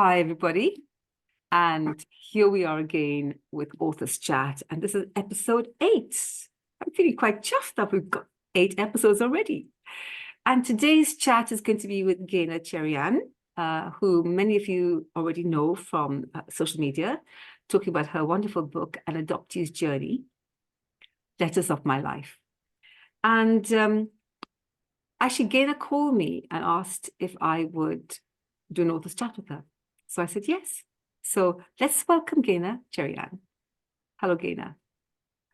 Hi, everybody. And here we are again with Authors Chat. And this is episode 8. I'm feeling quite chuffed that we've got 8 episodes already. And today's chat is going to be with Gaynor Cherieann, who many of you already know from social media, talking about her wonderful book, An Adoptee's Journey, Letters of My Life. And actually, Gaynor called me and asked if I would do an Authors Chat with her. So I said yes. So let's welcome Gaynor Cherieann. Hello, Gaynor.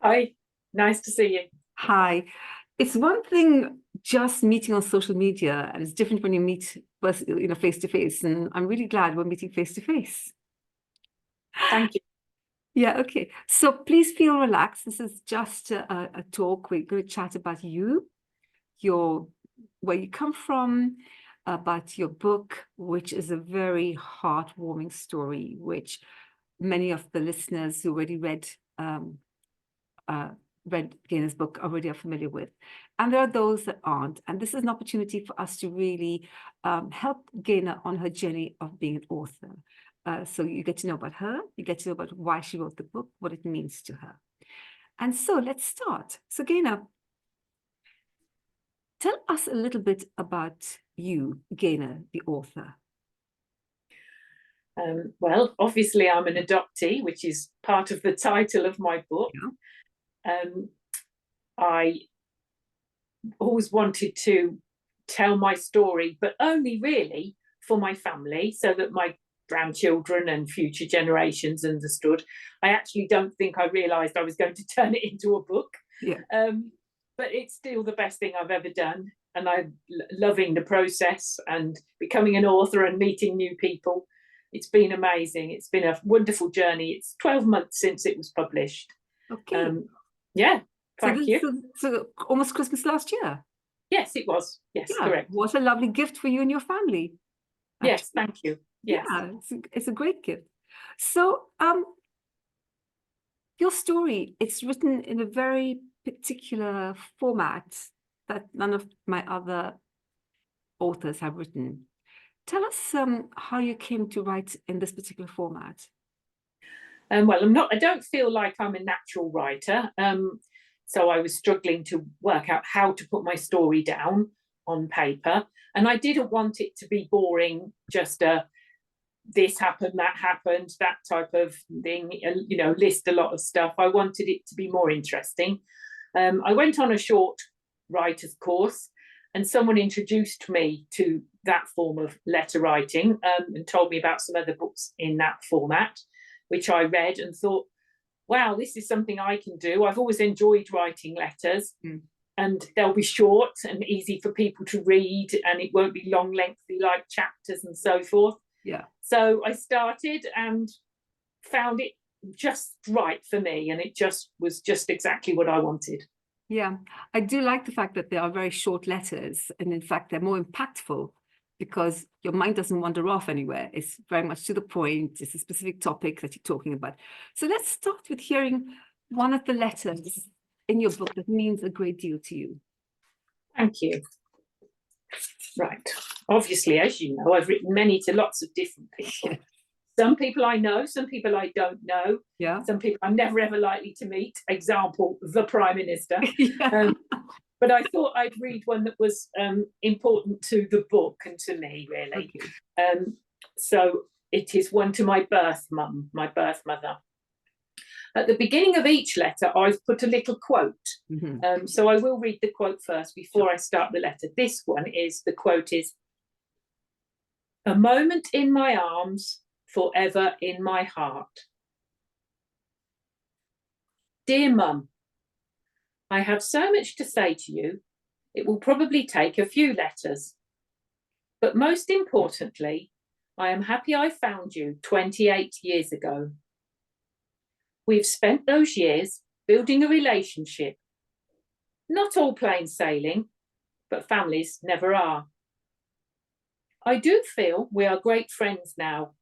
Hi, nice to see you. Hi. It's one thing just meeting on social media, and it's different when you meet face to face. And I'm really glad we're meeting face to face. Thank you. Yeah, okay. So please feel relaxed. This is just a talk. We're going to chat about you, where you come from, about your book, which is a very heartwarming story, which many of the listeners who already read Gaynor's book already are familiar with. And there are those that aren't. And this is an opportunity for us to really help Gaynor on her journey of being an author. So you get to know about her, you get to know about why she wrote the book, what it means to her. And so let's start. So Gaynor, tell us a little bit about you, Gaynor, the author. Well, obviously I'm an adoptee, which is part of the title of my book. Yeah. I always wanted to tell my story, but only really for my family, so that my grandchildren and future generations understood. I actually don't think I realised I was going to turn it into a book. Yeah. But it's still the best thing I've ever done. And I'm loving the process and becoming an author and meeting new people. It's been amazing. It's been a wonderful journey. It's 12 months since it was published. Okay. Yeah, thank you. So almost Christmas last year. Yes, it was. Yes, yeah. Correct. What a lovely gift for you and your family. Actually. Yes, thank you. Yes. Yeah, it's a great gift. So your story, it's written in a very particular format that none of my other authors have written. Tell us how you came to write in this particular format. Well, I don't feel like I'm a natural writer. So I was struggling to work out how to put my story down on paper. And I didn't want it to be boring, just this happened, that type of thing, list a lot of stuff. I wanted it to be more interesting. I went on a short writer's course, and someone introduced me to that form of letter writing, and told me about some other books in that format, which I read and thought, wow, this is something I can do. I've always enjoyed writing letters. And they'll be short and easy for people to read, and it won't be long, lengthy like chapters and so forth. Yeah. So I started and found it just right for me, and it was exactly what I wanted. Yeah, I do like the fact that they are very short letters, and in fact they're more impactful because your mind doesn't wander off anywhere. It's very much to the point. It's a specific topic that you're talking about. So let's start with hearing one of the letters in your book that means a great deal to you. Thank you. Right. Obviously, as you know, I've written many to lots of different people. Yeah. Some people I know, some people I don't know. Yeah. Some people I'm never ever likely to meet. Example, the Prime Minister. Yeah. But I thought I'd read one that was important to the book and to me, really. Okay. So it is one to my birth mum, my birth mother. At the beginning of each letter, I've put a little quote. Mm-hmm. So I will read the quote first before I start the letter. This one is, the quote is, "A moment in my arms, forever in my heart. Dear Mum, I have so much to say to you, it will probably take a few letters. But most importantly, I am happy I found you 28 years ago. We've spent those years building a relationship. Not all plain sailing, but families never are. I do feel we are great friends now,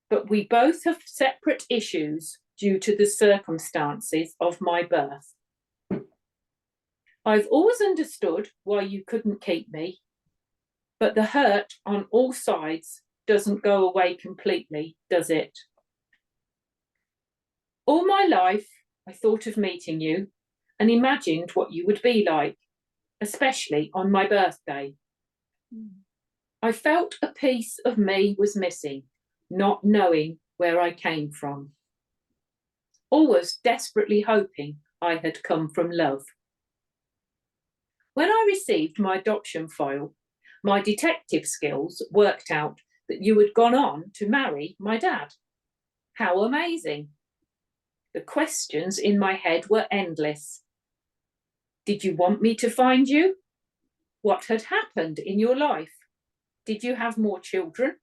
but we both have separate issues due to the circumstances of my birth. I've always understood why you couldn't keep me, but the hurt on all sides doesn't go away completely, does it? All my life, I thought of meeting you and imagined what you would be like, especially on my birthday. I felt a piece of me was missing, not knowing where I came from. Always desperately hoping I had come from love. When I received my adoption file, my detective skills worked out that you had gone on to marry my dad. How amazing. The questions in my head were endless. Did you want me to find you? What had happened in your life? Did you have more children?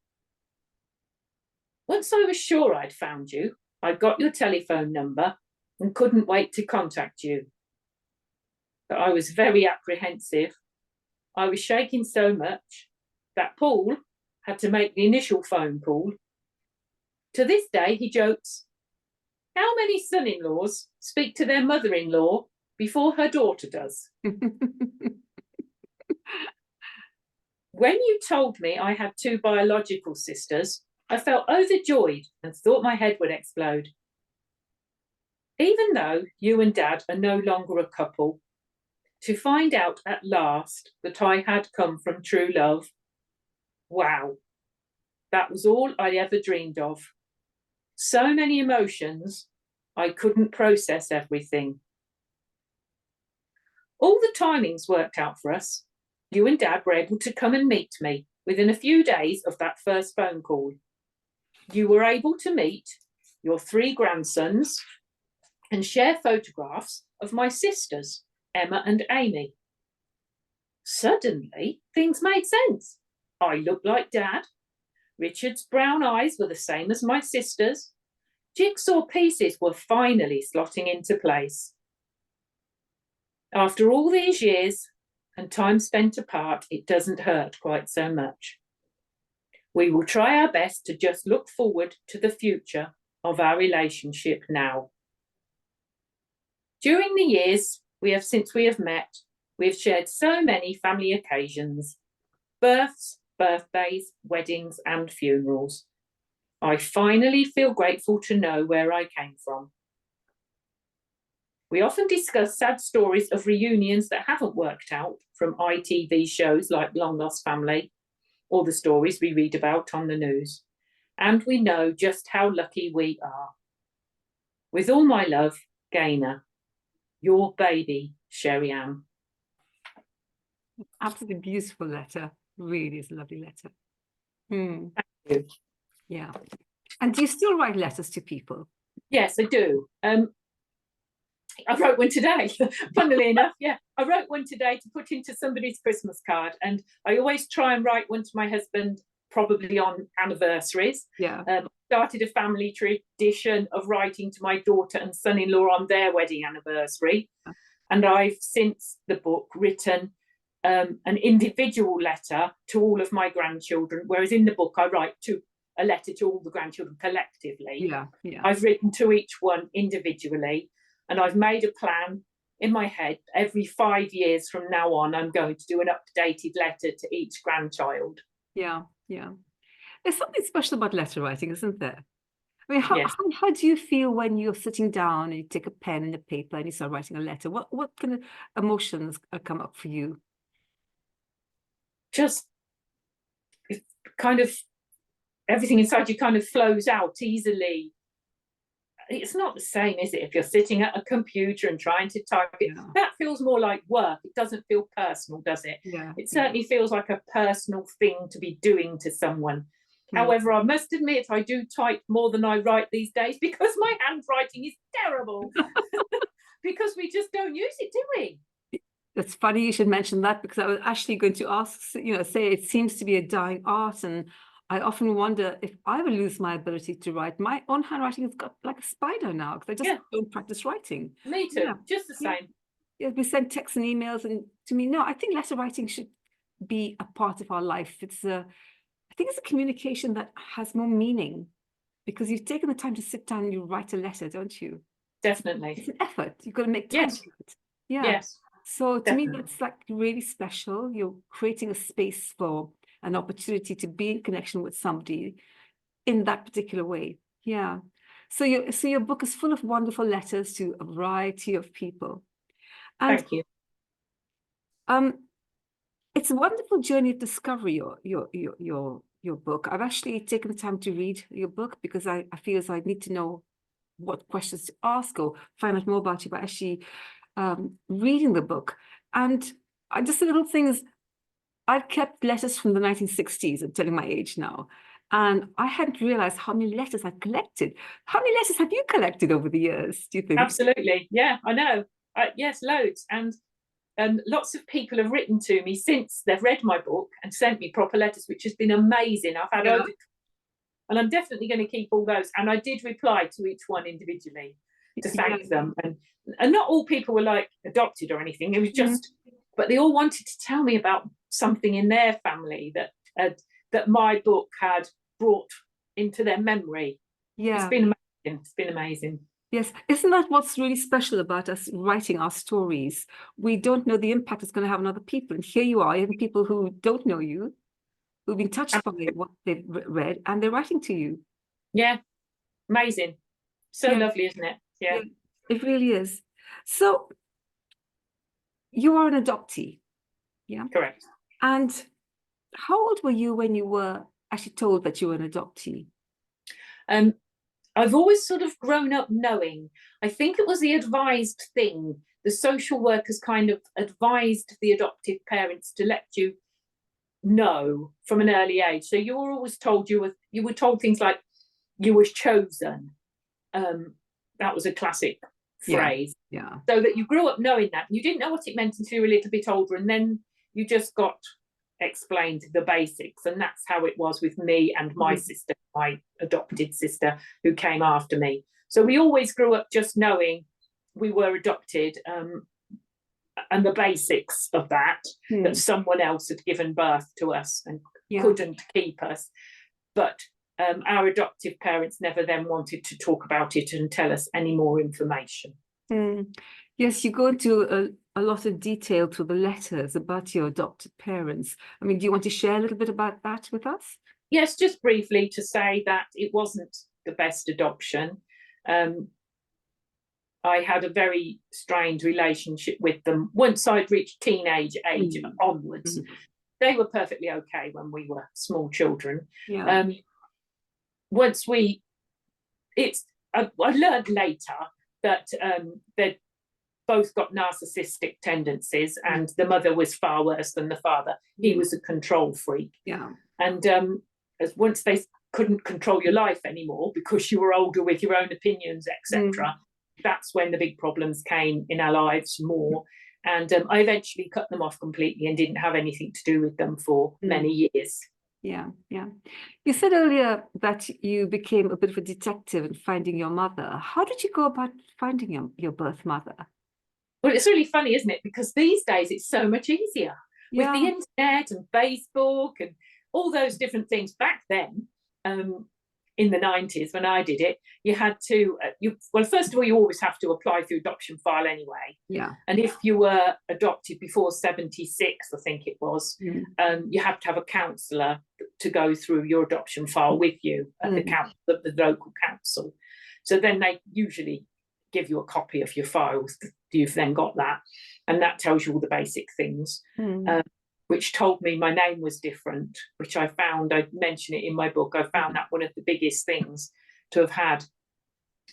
Once I was sure I'd found you, I got your telephone number and couldn't wait to contact you. But I was very apprehensive. I was shaking so much that Paul had to make the initial phone call. To this day, he jokes, how many son-in-laws speak to their mother-in-law before her daughter does? When you told me I had 2 biological sisters, I felt overjoyed and thought my head would explode. Even though you and Dad are no longer a couple, to find out at last that I had come from true love, wow, that was all I ever dreamed of. So many emotions, I couldn't process everything. All the timings worked out for us. You and Dad were able to come and meet me within a few days of that first phone call. You were able to meet your 3 grandsons and share photographs of my sisters, Emma and Amy. Suddenly, things made sense. I looked like Dad. Richard's brown eyes were the same as my sister's. Jigsaw pieces were finally slotting into place. After all these years and time spent apart, it doesn't hurt quite so much. We will try our best to just look forward to the future of our relationship now. During the years since we have met, we have shared so many family occasions, births, birthdays, weddings, and funerals. I finally feel grateful to know where I came from. We often discuss sad stories of reunions that haven't worked out from ITV shows like Long Lost Family, or the stories we read about on the news. And we know just how lucky we are. With all my love, Gaynor, your baby, Cherieann. Absolutely beautiful letter. Really is a lovely letter. Thank you. Yeah. And do you still write letters to people? Yes, I do. I wrote one today, funnily enough. Yeah, I wrote one today to put into somebody's Christmas card. And I always try and write one to my husband, probably on anniversaries. Yeah. Started a family tradition of writing to my daughter and son-in-law on their wedding anniversary. And I've, since the book, written an individual letter to all of my grandchildren, whereas in the book I write a letter to all the grandchildren collectively. Yeah, yeah. I've written to each one individually, and I've made a plan in my head. Every 5 years from now on, I'm going to do an updated letter to each grandchild. Yeah, yeah. There's something special about letter writing, isn't there? I mean, Yes. how do you feel when you're sitting down and you take a pen and a paper and you start writing a letter? What kind of emotions come up for you? Just kind of everything inside you kind of flows out easily. It's not the same, is it? If you're sitting at a computer and trying to type it, Yeah. that feels more like work. It doesn't feel personal, does it? Yeah. It certainly feels like a personal thing to be doing to someone. However, I must admit, I do type more than I write these days because my handwriting is terrible. Because we just don't use it, do we? It's funny you should mention that, because I was actually going to ask, say it seems to be a dying art, and I often wonder if I will lose my ability to write. My own handwriting has got like a spider now, because I just don't practice writing. Me too, just the same. Yeah, we send texts and emails, and to me, no, I think letter writing should be a part of our life. I think it's a communication that has more meaning, because you've taken the time to sit down and you write a letter, don't you? Definitely. It's an effort. You've got to make time for it. Yeah. Yes. So to Definitely. me, that's like really special. You're creating a space for an opportunity to be in connection with somebody in that particular way. Yeah. So your book is full of wonderful letters to a variety of people. And Thank you. It's a wonderful journey of discovery, your book. I've actually taken the time to read your book because I feel as I need to know what questions to ask or find out more about you by actually reading the book. And just a little thing is, I've kept letters from the 1960s. I'm telling my age now. And I hadn't realized how many letters I've collected. How many letters have you collected over the years, do you think? Absolutely. Yeah, I know. Yes, loads. And lots of people have written to me since they've read my book and sent me proper letters, which has been amazing. I've had over, and I'm definitely going to keep all those. And I did reply to each one individually to thank them. And not all people were like adopted or anything. It was just, but they all wanted to tell me about something in their family that my book had brought into their memory. Yeah. It's been amazing. It's been amazing. Yes. Isn't that what's really special about us writing our stories? We don't know the impact it's going to have on other people. And here you are, even people who don't know you, who've been touched by what they've read, and they're writing to you. Yeah. Amazing. So lovely, isn't it? Yeah. It really is. So you are an adoptee. Yeah. Correct. And how old were you when you were actually told that you were an adoptee? I've always sort of grown up knowing. I think it was the advised thing. The social workers kind of advised the adoptive parents to let you know from an early age. So you were always told you were told things like you were chosen. That was a classic phrase. Yeah. So that you grew up knowing that. You didn't know what it meant until you were a little bit older, and then you just got explained the basics. And that's how it was with me and my sister, my adopted sister, who came after me. So we always grew up just knowing we were adopted, and the basics of that someone else had given birth to us and couldn't keep us. But our adoptive parents never then wanted to talk about it and tell us any more information. Yes, you go into a lot of detail to the letters about your adopted parents. I mean, do you want to share a little bit about that with us? Yes, just briefly to say that it wasn't the best adoption. I had a very strained relationship with them once I'd reached teenage age onwards. They were perfectly okay when we were small children. Once I learned later that they'd both got narcissistic tendencies, and the mother was far worse than the father. He was a control freak. And as once they couldn't control your life anymore because you were older with your own opinions, etc., that's when the big problems came in our lives more. And I eventually cut them off completely and didn't have anything to do with them for many years. Yeah. You said earlier that you became a bit of a detective in finding your mother. How did you go about finding your birth mother? Well, it's really funny, isn't it? Because these days it's so much easier with the internet and Facebook and all those different things. Back then, in the 90s, when I did it, you had to, well, first of all, you always have to apply for your adoption file anyway. And if you were adopted before 76, I think it was, you have to have a counsellor to go through your adoption file with you at the local council. So then they usually give you a copy of your files. You've then got that, and that tells you all the basic things. Which told me my name was different, which I found, I mention it in my book, I found that one of the biggest things, to have had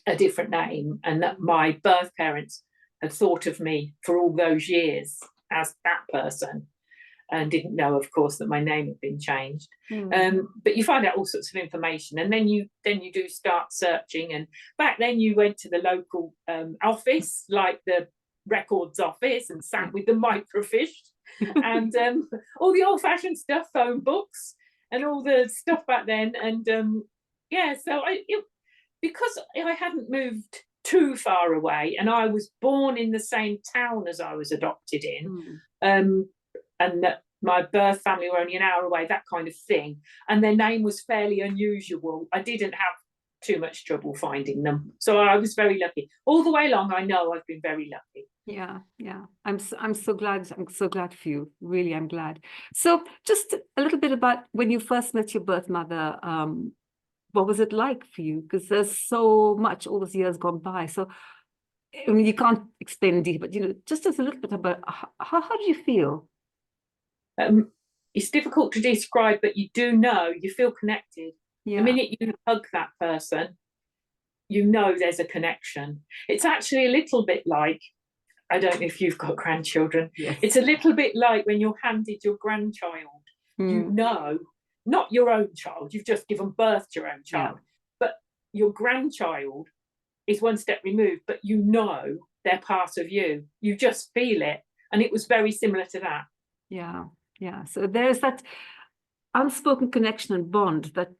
a different name, and that my birth parents had thought of me for all those years as that person, and didn't know, of course, that my name had been changed. But you find out all sorts of information, and then you do start searching. And back then you went to the local office, like the records office, and sat with the microfiche and all the old-fashioned stuff, phone books and all the stuff back then. And so because I hadn't moved too far away, and I was born in the same town as I was adopted in, and that my birth family were only an hour away, that kind of thing, and their name was fairly unusual, I didn't have too much trouble finding them. So I was very lucky. All the way along, I know I've been very lucky. Yeah, yeah. I'm so glad. I'm so glad for you. Really, I'm glad. So just a little bit about when you first met your birth mother. What was it like for you? Because there's so much all those years gone by. So I mean, you can't explain in detail, but just as a little bit about how do you feel? Um, it's difficult to describe, but you do know, you feel connected. The Yeah. minute you hug that person, you know there's a connection. It's actually a little bit like, I don't know if you've got grandchildren, Yes. it's a little bit like when you're handed your grandchild. You Mm. know, not your own child, you've just given birth to your own Yeah. child, but your grandchild is one step removed, but you know they're part of you. You just feel it. And it was very similar to that. Yeah. Yeah. So there's that unspoken connection and bond that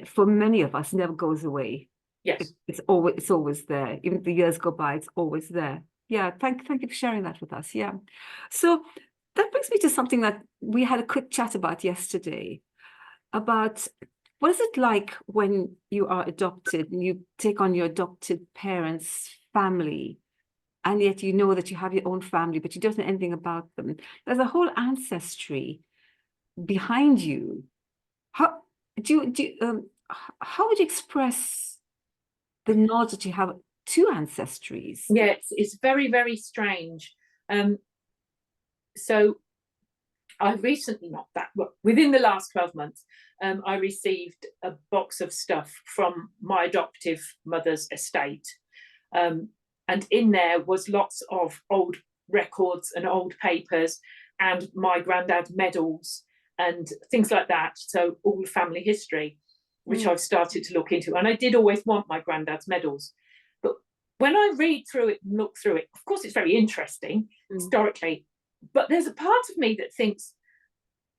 for many of us never goes away. Yes. It's always there. Even if the years go by, it's always there. Yeah, thank you for sharing that with us. Yeah. So that brings me to something that we had a quick chat about yesterday, about what is it like when you are adopted and you take on your adopted parents' family, and yet you know that you have your own family, but you don't know anything about them. There's a whole ancestry behind you. How how would you express the knowledge that you have two ancestries? Yeah, it's very, very strange. Um, so I recently, not that, well, within the last 12 months, I received a box of stuff from my adoptive mother's estate. Um, and in there was lots of old records and old papers and my granddad's medals and things like that. So all family history, which Mm. I've started to look into. And I did always want my granddad's medals. But when I read through it and look through it, of course, it's very interesting historically. But there's a part of me that thinks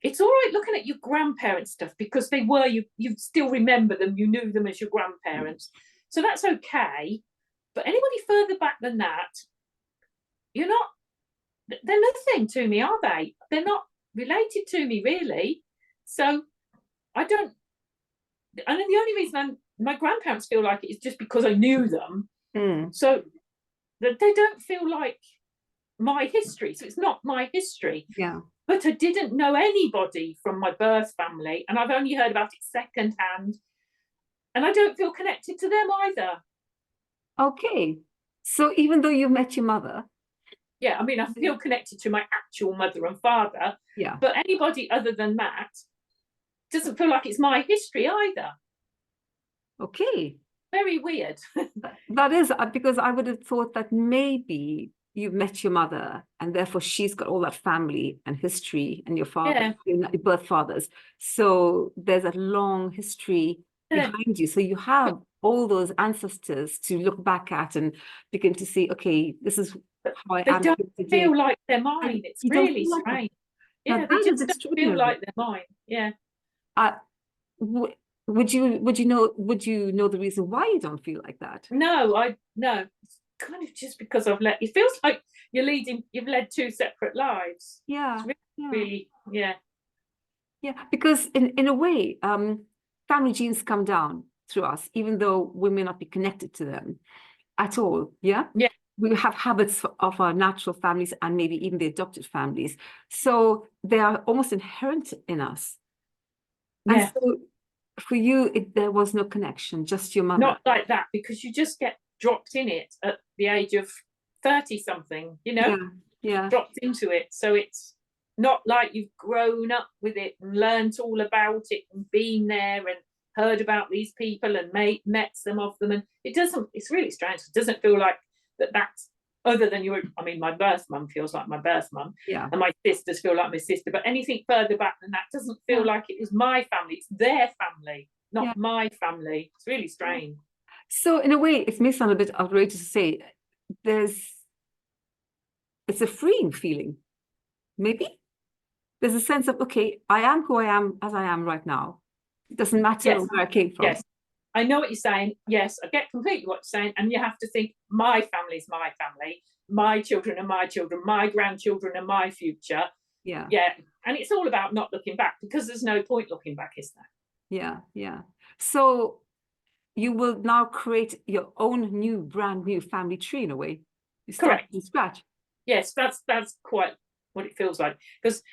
it's all right looking at your grandparents' stuff because they were you still remember them, you knew them as your grandparents. So that's okay. But anybody further back than that, you're not, they're nothing to me, are they? They're not related to me, really. So I don't, and the only reason my grandparents feel like it is just because I knew them. Mm. So that they don't feel like my history. So it's not my history. Yeah. But I didn't know anybody from my birth family, and I've only heard about it secondhand. And I don't feel connected to them either. Okay. So even though you've met your mother, Yeah, I mean, I feel connected to my actual mother and father, yeah. but anybody other than that doesn't feel like it's my history either. Okay. Very weird. That is because I would have thought that maybe you've met your mother and therefore she's got all that family and history and your father, Yeah, your birth fathers. So there's a long history yeah. behind you. So you have all those ancestors to look back at and begin to see, okay, this is how I They am don't today. feel like they're And mine. It's you don't really feel like that. strange. Now Yeah, they that is just don't feel extraordinary. like they're mine. Yeah. Uh, would you know the reason why you don't feel like that? No, I no. It's kind of just because I've let. It feels like You've led two separate lives. Yeah, It's really, yeah, really, yeah, yeah. Because in a way, family genes come down through us, even though we may not be connected to them at all. Yeah, yeah, we have habits of our natural families and maybe even the adopted families, so they are almost inherent in us. And yeah. so, for you, there was no connection, just your mother. Not like that because you just get dropped in it at the age of 30 something. Yeah, yeah, Dropped into it. So it's not like you've grown up with it and learned all about it and been there and heard about these people and met some of them. And it doesn't, it's really strange. It doesn't feel like that's other than I mean, my birth mum feels like my birth mum yeah, and my sisters feel like my sister, but anything further back than that doesn't feel yeah, like it was my family. It's their family, not yeah. my family. It's really strange. So, in a way, it may sound a bit outrageous to say, there's it's a freeing feeling. Maybe there's a sense of, okay, I am who I am as I am right now. It doesn't matter Yes, where I came from. yes. I know what you're saying. Yes, I get completely what you're saying. And you have to think, my family's my family, my children are my children, my grandchildren are my future. Yeah, Yeah. And it's all about not looking back because there's no point looking back, is there? yeah, yeah. So you will now create your own brand new family tree in a way. You start Correct. from scratch. Yes, that's quite what it feels like, because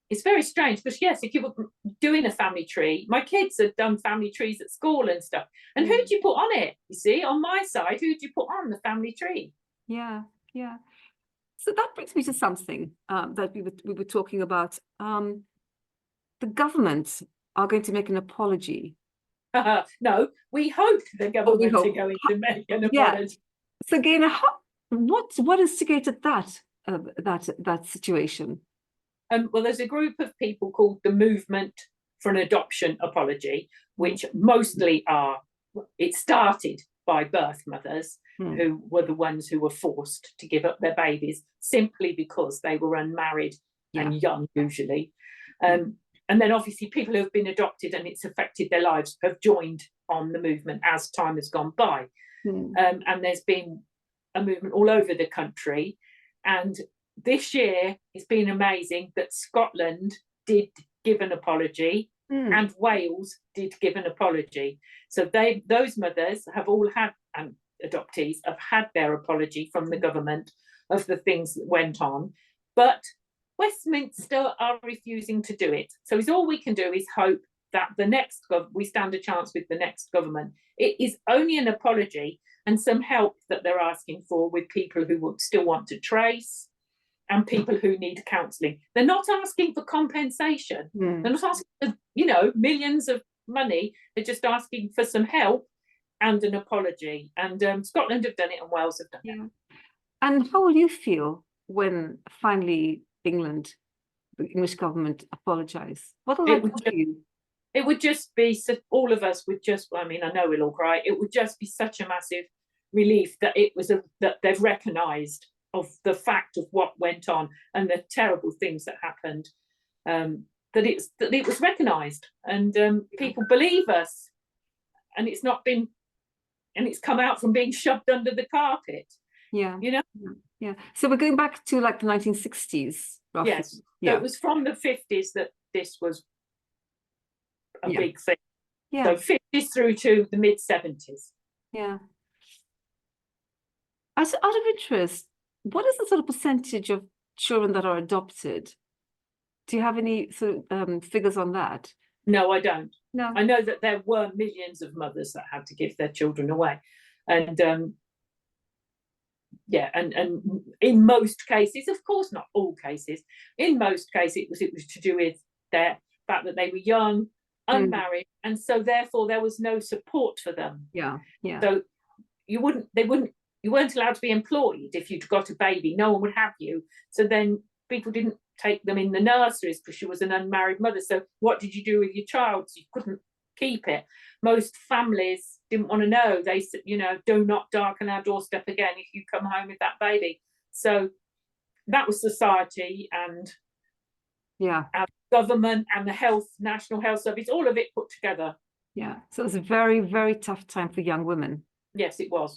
it's very strange. Because yes, if you were doing a family tree, my kids had done family trees at school and stuff. And who do you put on it? You see, on my side, who do you put on the family tree? Yeah, yeah. So that brings me to something that we were talking about. The government are going to make an apology. No, we hope the government hope. are going to make an Yeah. apology. So Gaynor, what instigated that situation? Well, there's a group of people called the Movement for an Adoption Apology, which mostly it started by birth mothers who were the ones who were forced to give up their babies simply because they were unmarried and young, usually. And then obviously people who have been adopted and it's affected their lives have joined on the movement as time has gone by. And there's been a movement all over the country. And this year it's been amazing that Scotland did give an apology and Wales did give an apology. So those mothers have all had, and adoptees have had their apology from the government of the things that went on. But Westminster are refusing to do it. So all we can do is hope that we stand a chance with the next government. It is only an apology and some help that they're asking for with people who would still want to trace and people who need counselling. They're not asking for compensation. They're not asking for, millions of money. They're just asking for some help and an apology. And Scotland have done it and Wales have done it. And how will you feel when finally the English government apologise? What will that do for you? It would just be, all of us would just, I know we'll all cry. It would just be such a massive relief that that they've recognised of the fact of what went on and the terrible things that happened. That it was recognised and people believe us, and it's not been, and it's come out from being shoved under the carpet. Yeah. So we're going back to like the 1960s, roughly. Yes. So it was from the 50s that this was a big thing. So 50s through to the mid 70s. Yeah. Out of interest, what is the sort of percentage of children that are adopted? Do you have any sort of figures on that? No, I don't. No. I know that there were millions of mothers that had to give their children away. And and in most cases, of course not all cases, in most cases it was to do with their fact that they were young, unmarried, and so therefore there was no support for them. So you weren't allowed to be employed if you'd got a baby. No one would have you. So then people didn't take them in the nurseries because she was an unmarried mother. So what did you do with your child? So you couldn't keep it. Most families didn't want to know. They said, do not darken our doorstep again if you come home with that baby. So that was society and our government and the National Health Service, all of it put together. Yeah. So it was a very, very tough time for young women. Yes, it was.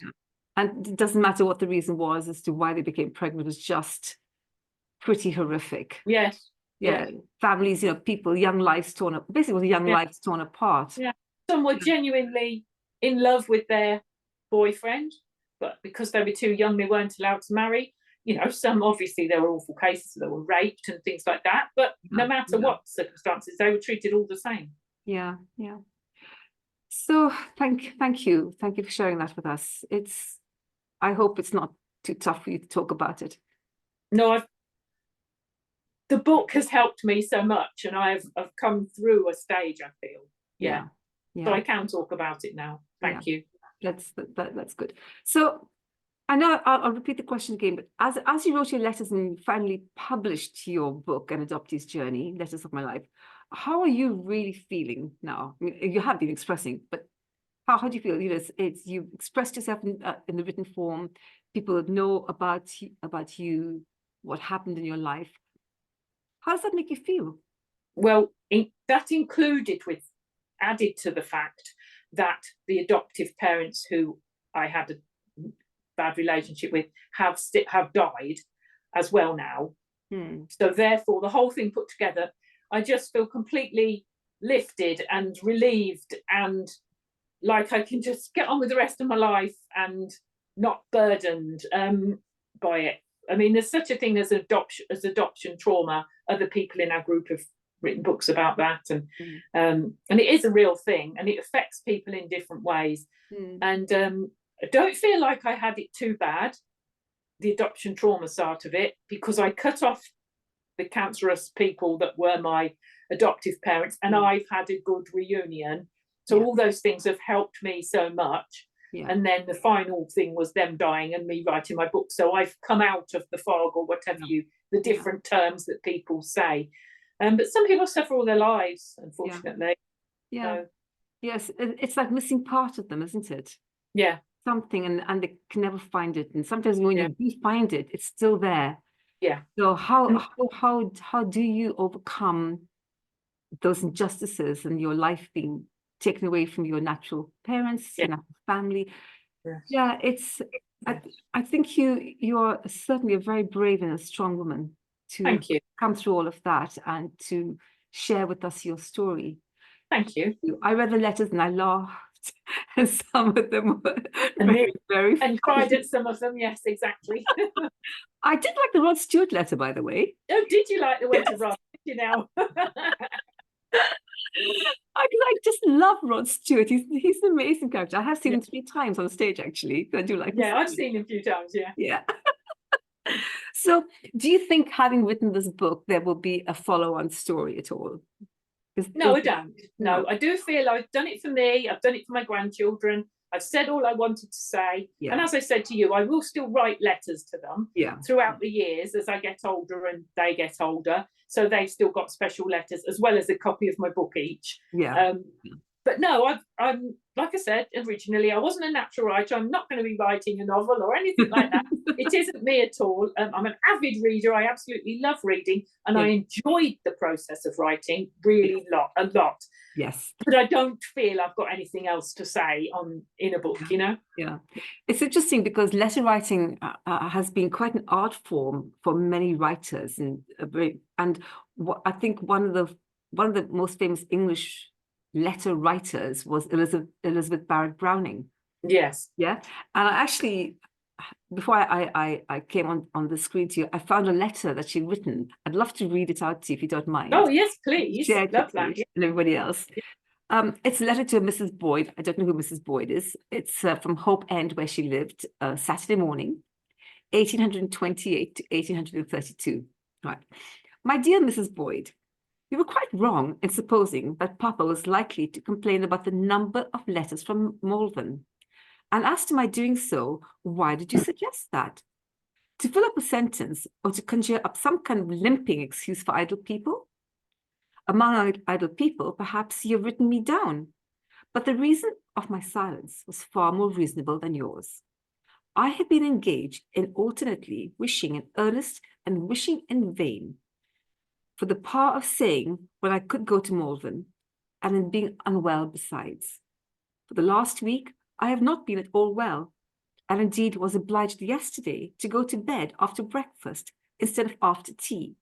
And it doesn't matter what the reason was as to why they became pregnant. It was just pretty horrific. Yes. Families, people, young lives torn up. Basically, young lives torn apart. Yeah. Some were genuinely in love with their boyfriend, but because they were too young, they weren't allowed to marry. Some obviously there were awful cases, they were raped and things like that. But no matter what circumstances, they were treated all the same. Yeah. So thank you for sharing that with us. I hope it's not too tough for you to talk about it. No, the book has helped me so much, and I've come through a stage, I feel. Yeah. So I can talk about it now. Thank you. That's good. So I know I'll repeat the question again, but as you wrote your letters and finally published your book, An Adoptee's Journey, Letters of My Life, how are you really feeling now? I mean, you have been expressing, but how do you feel? It's you've expressed yourself in the written form. People know about you, what happened in your life. How does that make you feel? Well, that added to the fact that the adoptive parents who I had a bad relationship with have died as well now. So therefore, the whole thing put together, I just feel completely lifted and relieved and like I can just get on with the rest of my life and not burdened. by it. I mean, there's such a thing as adoption trauma. Other people in our group have written books about that, and it is a real thing, and it affects people in different ways. And I don't feel like I had it too bad, the adoption trauma side of it, because I cut off the cancerous people that were my adoptive parents, and I've had a good reunion. So all those things have helped me so much. And then the final thing was them dying and me writing my book. So I've come out of the fog, or whatever the different terms that people say. But some people suffer all their lives, unfortunately. So, yes, it's like missing part of them, isn't it? Yeah. Something, and they can never find it. And sometimes when you do find it, it's still there. Yeah. So how do you overcome those injustices and your life being taken away from your natural parents, your natural family? It's I think you are certainly a very brave and a strong woman to come through all of that and to share with us your story. Thank you. I read the letters and I laughed, and some of them were very and cried at some of them. Yes, exactly. I did like the Rod Stewart letter, by the way. Oh, did you like the one to Rod? You know. I just love Rod Stewart. He's an amazing character. I have seen him 3 times on stage, actually. I do like. Yeah, I've seen him a few times. Yeah. So, do you think, having written this book, there will be a follow-on story at all? No, I don't. No, I do feel I've done it for me. I've done it for my grandchildren. I've said all I wanted to say. And as I said to you, I will still write letters to them throughout the years as I get older and they get older. So they've still got special letters, as well as a copy of my book each. But no, I'm like I said originally, I wasn't a natural writer. I'm not going to be writing a novel or anything like that. It isn't me at all. I'm an avid reader. I absolutely love reading, and I enjoyed the process of writing really a lot. Yes. But I don't feel I've got anything else to say in a book, you know? Yeah. It's interesting because letter writing has been quite an art form for many writers, and what I think one of the most famous English letter writers was Elizabeth Barrett Browning. Yes. Yeah. And actually, before I came on the screen to you, I found a letter that she'd written. I'd love to read it out to you if you don't mind. Oh, yes, please. Love that. And everybody else. It's a letter to Mrs. Boyd. I don't know who Mrs. Boyd is. It's from Hope End, where she lived, Saturday morning, 1828 to 1832. Right. My dear Mrs. Boyd, you were quite wrong in supposing that Papa was likely to complain about the number of letters from Malvern. And as to my doing so, why did you suggest that? To fill up a sentence, or to conjure up some kind of limping excuse for idle people? Among idle people, perhaps you've written me down, but the reason of my silence was far more reasonable than yours. I had been engaged in alternately wishing in earnest and wishing in vain for the power of saying when I could go to Malvern, and in being unwell besides. For the last week, I have not been at all well, and indeed was obliged yesterday to go to bed after breakfast instead of after tea,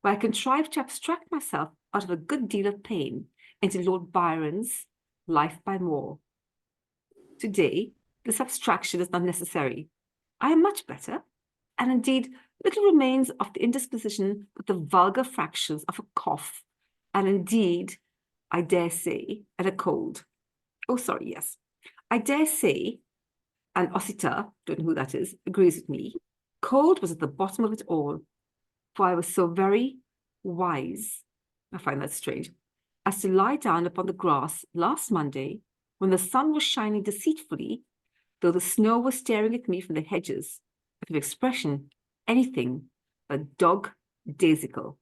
where I contrived to abstract myself out of a good deal of pain into Lord Byron's Life by Moore. Today, this abstraction is not necessary. I am much better, and indeed little remains of the indisposition but the vulgar fractions of a cough, and indeed, I dare say, and a cold. Oh, sorry, yes. I dare say, and Osita, don't know who that is, agrees with me, cold was at the bottom of it all, for I was so very wise, I find that strange, as to lie down upon the grass last Monday, when the sun was shining deceitfully, though the snow was staring at me from the hedges, with an expression anything but dog daisical.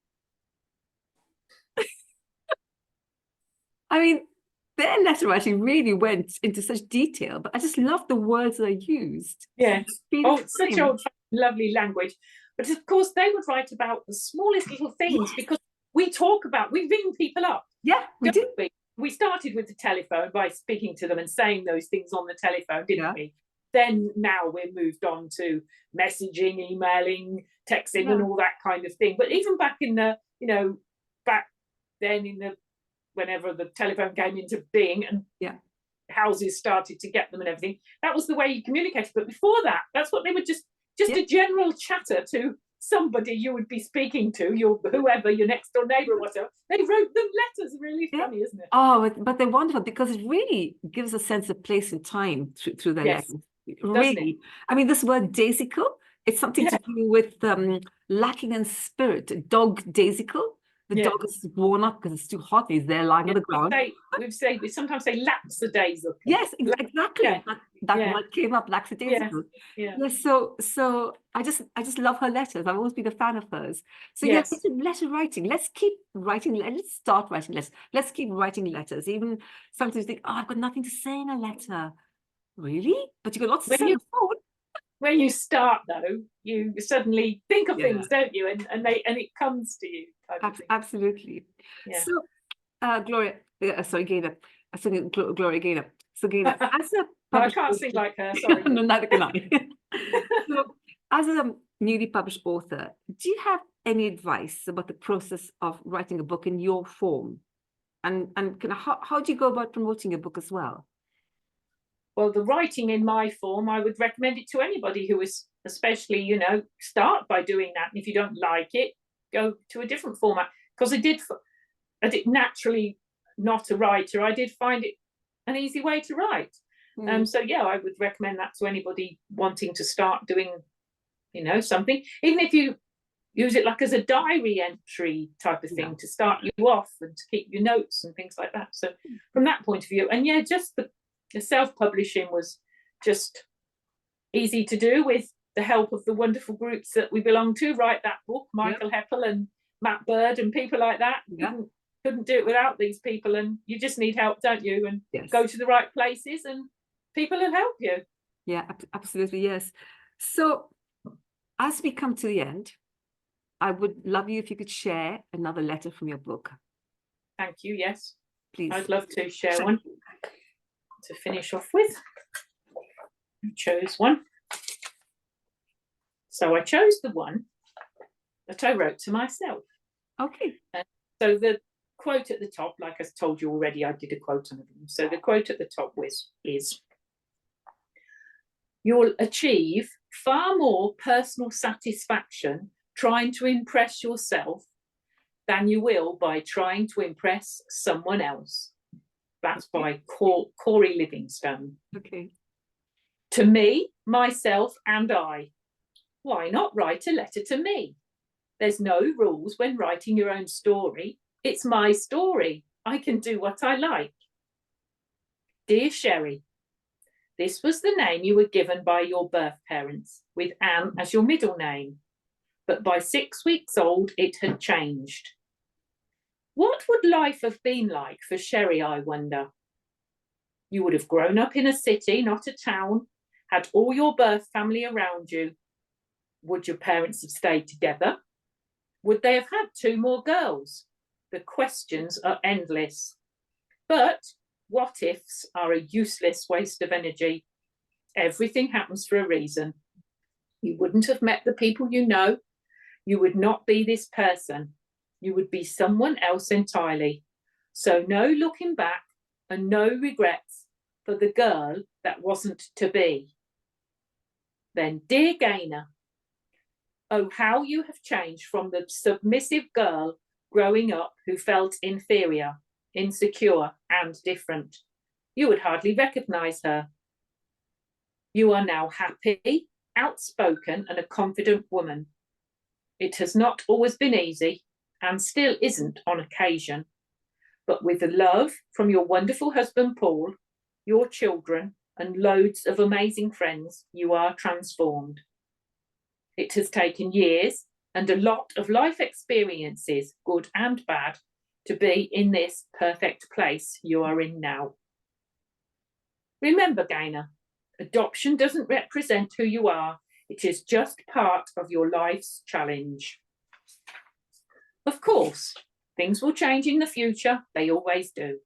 I mean, their letter writing really went into such detail, but I just love the words that I used. Yes. Oh, it's such old, lovely language. But of course, they would write about the smallest little things, because we ring people up. Yeah, we do. We started with the telephone by speaking to them and saying those things on the telephone, didn't we? Then now we're moved on to messaging, emailing, texting, and all that kind of thing. But even back in the, back then in the, whenever the telephone came into being and houses started to get them and everything, that was the way you communicated. But before that, that's what they would just just a general chatter to somebody you would be speaking to, your whoever, your next door neighbor or whatever. They wrote them letters. Really funny, isn't it? Oh, but they're wonderful because it really gives a sense of place and time through their Yes, letters. doesn't Really. I mean, this word daisical, it's something to do with lacking in spirit. Dog daisical. The Yeah. dog is worn up because it's too hot. He's there lying on the ground. We sometimes say lackadaisical. Yes, exactly. Yeah. That Yeah. word came up, lackadaisical. Yeah. Yes, so I just love her letters. I've always been a fan of hers. So Yes. yeah, letter writing. Let's keep writing. Let's start writing letters. Let's keep writing letters. Even sometimes you think, oh, I've got nothing to say in a letter. Really? But you've got lots to say on the phone. When you start though, you suddenly think of Yeah. things, don't you? And it comes to you. Absolutely. Yeah. So Gloria, sorry, Gaynor. Gloria Gaynor. So Gaynor, as a I can't sing like her, sorry. No, neither can I. So, as a newly published author, do you have any advice about the process of writing a book in your form? And how do you go about promoting a book as well? Well, the writing in my form, I would recommend it to anybody who is, especially, start by doing that. And if you don't like it, go to a different format. Because I did naturally not a writer. I did find it an easy way to write. So yeah, I would recommend that to anybody wanting to start doing, something. Even if you use it like as a diary entry type of thing to start you off and to keep your notes and things like that. So from that point of view, and yeah, just the self-publishing was just easy to do with the help of the wonderful groups that we belong to. Write that book, Michael Heppel and Matt Bird and people like that. Couldn't do it without these people, and you just need help, don't you? And go to the right places and people will help you. Yeah, absolutely, yes. So as we come to the end, I would love you if you could share another letter from your book. Thank you, yes. Please. I'd love to share one to finish off with. I chose one. So I chose the one that I wrote to myself. Okay. So the quote at the top, like I told you already, I did a quote on them. So the quote at the top is, "You'll achieve far more personal satisfaction trying to impress yourself than you will by trying to impress someone else." That's by Corey Livingstone. Okay. "To me, myself, and I. Why not write a letter to me? There's no rules when writing your own story. It's my story. I can do what I like. Dear Sherry, this was the name you were given by your birth parents, with Anne as your middle name. But by 6 weeks old, it had changed. What would life have been like for Sherry, I wonder? You would have grown up in a city, not a town, had all your birth family around you. Would your parents have stayed together? Would they have had 2 more girls? The questions are endless. But what ifs are a useless waste of energy. Everything happens for a reason. You wouldn't have met the people you know. You would not be this person. You would be someone else entirely. So no looking back and no regrets for the girl that wasn't to be." Then, dear Gaynor, oh, how you have changed from the submissive girl growing up who felt inferior, insecure, and different. You would hardly recognise her. You are now happy, outspoken, and a confident woman. It has not always been easy, and still isn't on occasion. But with the love from your wonderful husband, Paul, your children, and loads of amazing friends, you are transformed. It has taken years and a lot of life experiences, good and bad, to be in this perfect place you are in now. Remember, Gaynor, adoption doesn't represent who you are. It is just part of your life's challenge. Of course, things will change in the future. They always do.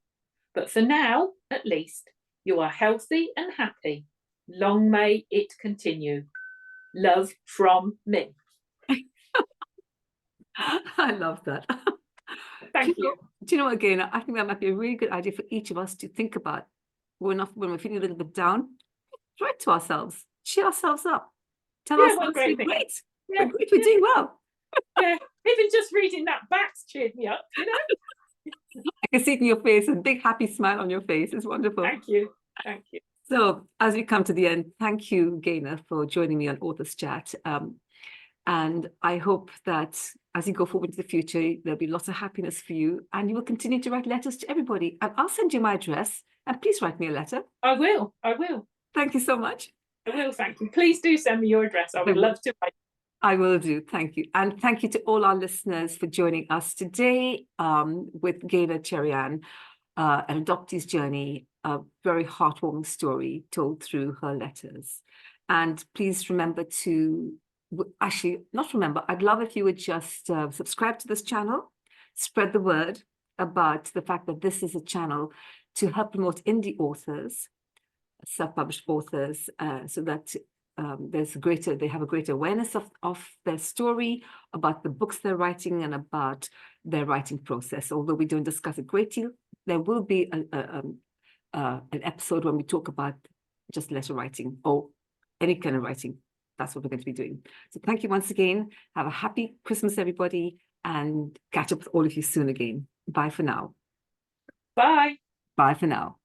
But for now, at least, you are healthy and happy. Long may it continue. Love from me." I love that. Thank you. Do you know what, again, I think that might be a really good idea for each of us to think about when we're feeling a little bit down. Write to ourselves, cheer ourselves up, Tell Yeah, us what we're great thing. great. Yeah, We're great. We're doing well. yeah. Even just reading that back's cheered me up, you know. I can see it in your face, a big happy smile on your face. It's wonderful. Thank you. Thank you. So as we come to the end, thank you, Gaynor, for joining me on Authors Chat. And I hope that as you go forward into the future, there'll be lots of happiness for you and you will continue to write letters to everybody. And I'll send you my address and please write me a letter. I will. I will. Thank you so much. I will. Thank you. Please do send me your address. I would love to write. I will do. Thank you. And thank you to all our listeners for joining us today with Gaynor Cherieann, an adoptee's journey, a very heartwarming story told through her letters. And please remember to, actually, not remember, I'd love if you would just subscribe to this channel, spread the word about the fact that this is a channel to help promote indie authors, self-published authors, so that they have a greater awareness of their story, about the books they're writing and about their writing process. Although we don't discuss a great deal, there will be an episode when we talk about just letter writing or any kind of writing. That's what we're going to be doing. So thank you once again. Have a happy Christmas, everybody, and catch up with all of you soon again. Bye for now. Bye. Bye for now.